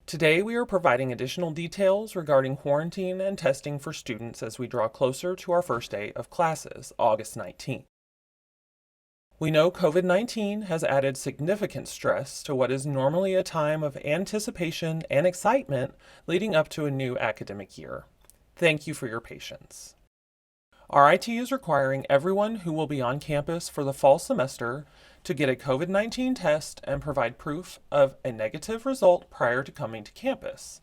Today we are providing additional details regarding quarantine and testing for students as we draw closer to our first day of classes, August 19th. We know COVID-19 has added significant stress to what is normally a time of anticipation and excitement leading up to a new academic year. Thank you for your patience. RIT is requiring everyone who will be on campus for the fall semester to get a COVID-19 test and provide proof of a negative result prior to coming to campus.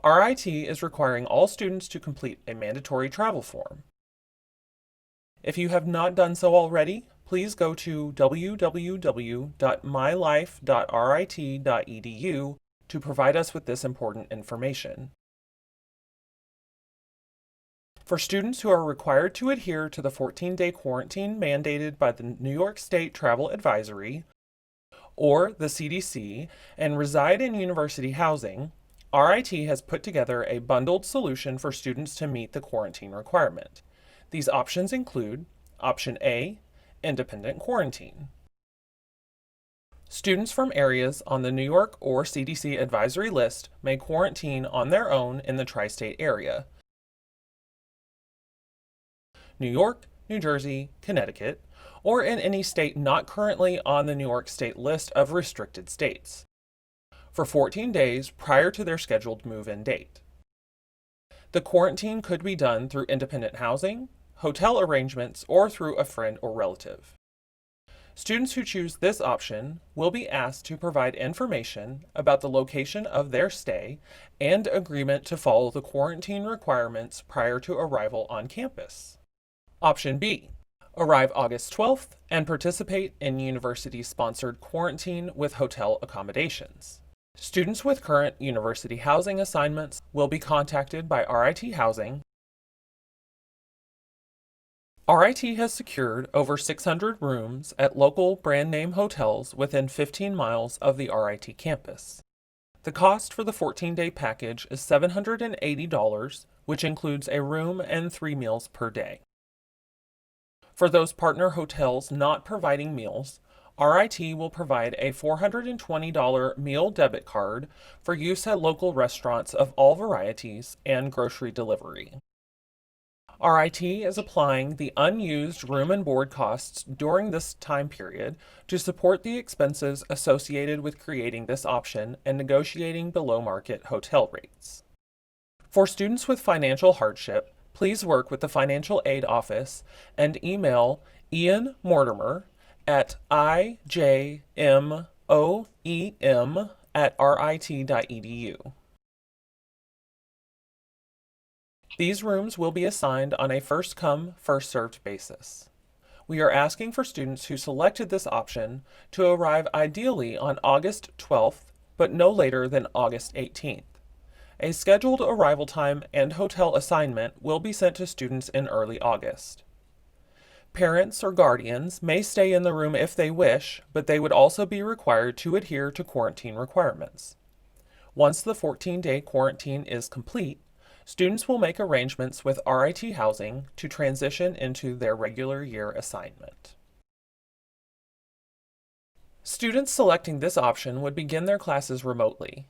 RIT is requiring all students to complete a mandatory travel form. If you have not done so already, please go to www.mylife.rit.edu to provide us with this important information. For students who are required to adhere to the 14-day quarantine mandated by the New York State Travel Advisory or the CDC and reside in university housing, RIT has put together a bundled solution for students to meet the quarantine requirement. These options include Option A, independent quarantine. Students from areas on the New York or CDC advisory list may quarantine on their own in the tri-state area: New York, New Jersey, Connecticut, or in any state not currently on the New York State list of restricted states, for 14 days prior to their scheduled move-in date. The quarantine could be done through independent housing, hotel arrangements, or through a friend or relative. Students who choose this option will be asked to provide information about the location of their stay and agreement to follow the quarantine requirements prior to arrival on campus. Option B, arrive August 12th and participate in university-sponsored quarantine with hotel accommodations. Students with current university housing assignments will be contacted by RIT Housing. RIT has secured over 600 rooms at local brand name hotels within 15 miles of the RIT campus. The cost for the 14-day package is $780, which includes a room and 3 meals per day. For those partner hotels not providing meals, RIT will provide a $420 meal debit card for use at local restaurants of all varieties and grocery delivery. RIT is applying the unused room and board costs during this time period to support the expenses associated with creating this option and negotiating below-market hotel rates. For students with financial hardship, please work with the Financial Aid Office and email Ian Mortimer at ijmoem@rit.edu. These rooms will be assigned on a first-come, first-served basis. We are asking for students who selected this option to arrive ideally on August 12th, but no later than August 18th. A scheduled arrival time and hotel assignment will be sent to students in early August. Parents or guardians may stay in the room if they wish, but they would also be required to adhere to quarantine requirements. Once the 14-day quarantine is complete, students will make arrangements with RIT Housing to transition into their regular year assignment. Students selecting this option would begin their classes remotely.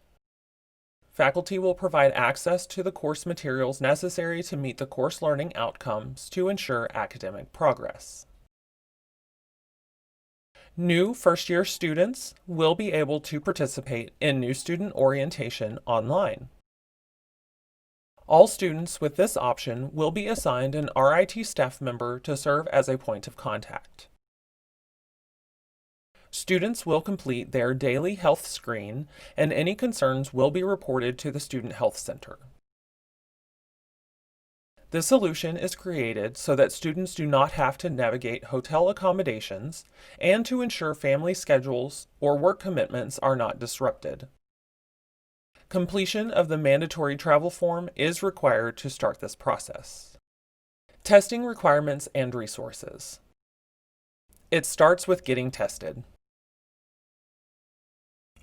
Faculty will provide access to the course materials necessary to meet the course learning outcomes to ensure academic progress. New first-year students will be able to participate in new student orientation online. All students with this option will be assigned an RIT staff member to serve as a point of contact. Students will complete their daily health screen, and any concerns will be reported to the Student Health Center. This solution is created so that students do not have to navigate hotel accommodations and to ensure family schedules or work commitments are not disrupted. Completion of the mandatory travel form is required to start this process. Testing requirements and resources. It starts with getting tested.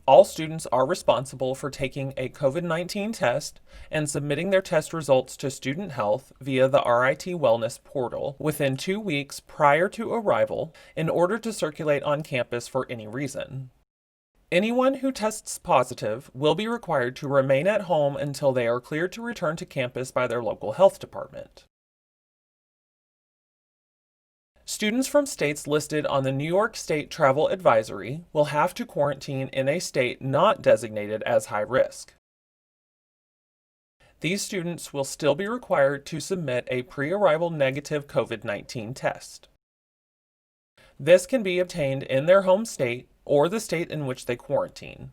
All students are responsible for taking a COVID-19 test and submitting their test results to Student Health via the RIT Wellness portal within 2 weeks prior to arrival in order to circulate on campus for any reason. Anyone who tests positive will be required to remain at home until they are cleared to return to campus by their local health department. Students from states listed on the New York State Travel Advisory will have to quarantine in a state not designated as high risk. These students will still be required to submit a pre-arrival negative COVID-19 test. This can be obtained in their home state or the state in which they quarantine.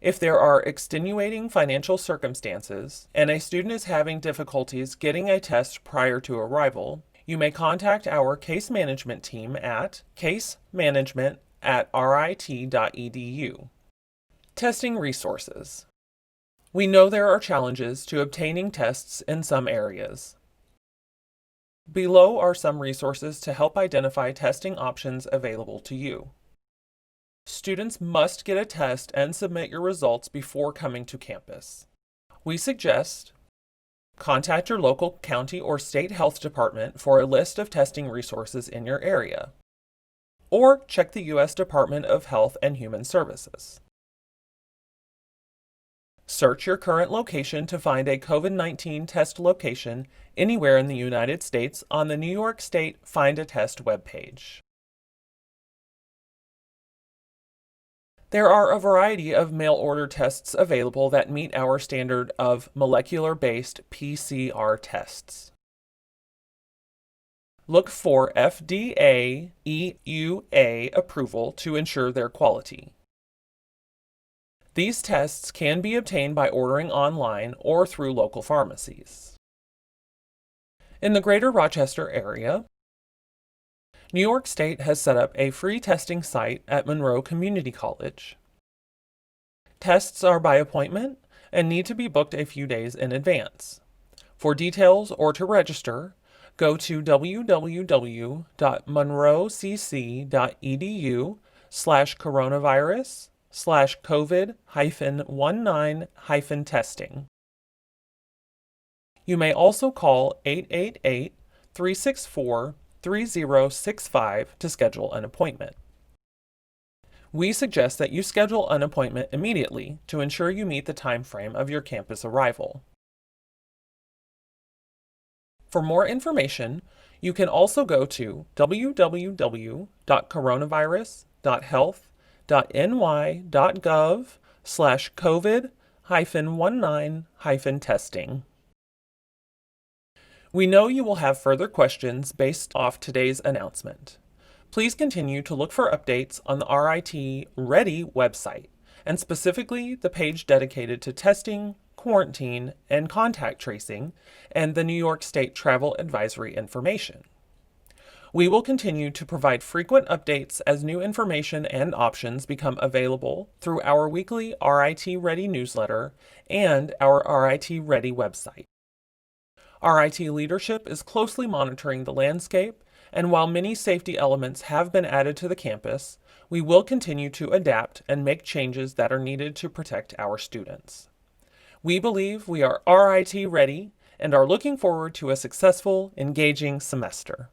If there are extenuating financial circumstances and a student is having difficulties getting a test prior to arrival, you may contact our case management team at casemanagement@rit.edu. Testing resources. We know there are challenges to obtaining tests in some areas. Below are some resources to help identify testing options available to you. Students must get a test and submit your results before coming to campus. We suggest contact your local county or state health department for a list of testing resources in your area, or check the U.S. Department of Health and Human Services. Search your current location to find a COVID-19 test location anywhere in the United States on the New York State Find a Test webpage. There are a variety of mail-order tests available that meet our standard of molecular-based PCR tests. Look for FDA EUA approval to ensure their quality. These tests can be obtained by ordering online or through local pharmacies. In the greater Rochester area, New York State has set up a free testing site at Monroe Community College. Tests are by appointment and need to be booked a few days in advance. For details or to register, go to www.monroecc.edu/coronavirus/COVID-19-testing. You may also call 888-364-3065 to schedule an appointment. We suggest that you schedule an appointment immediately to ensure you meet the time frame of your campus arrival. For more information, you can also go to www.coronavirus.health.ny.gov/COVID-19-testing. We know you will have further questions based off today's announcement. Please continue to look for updates on the RIT Ready website, and specifically the page dedicated to testing, quarantine, and contact tracing, and the New York State Travel Advisory information. We will continue to provide frequent updates as new information and options become available through our weekly RIT Ready newsletter and our RIT Ready website. RIT leadership is closely monitoring the landscape, and while many safety elements have been added to the campus, we will continue to adapt and make changes that are needed to protect our students. We believe we are RIT ready and are looking forward to a successful, engaging semester.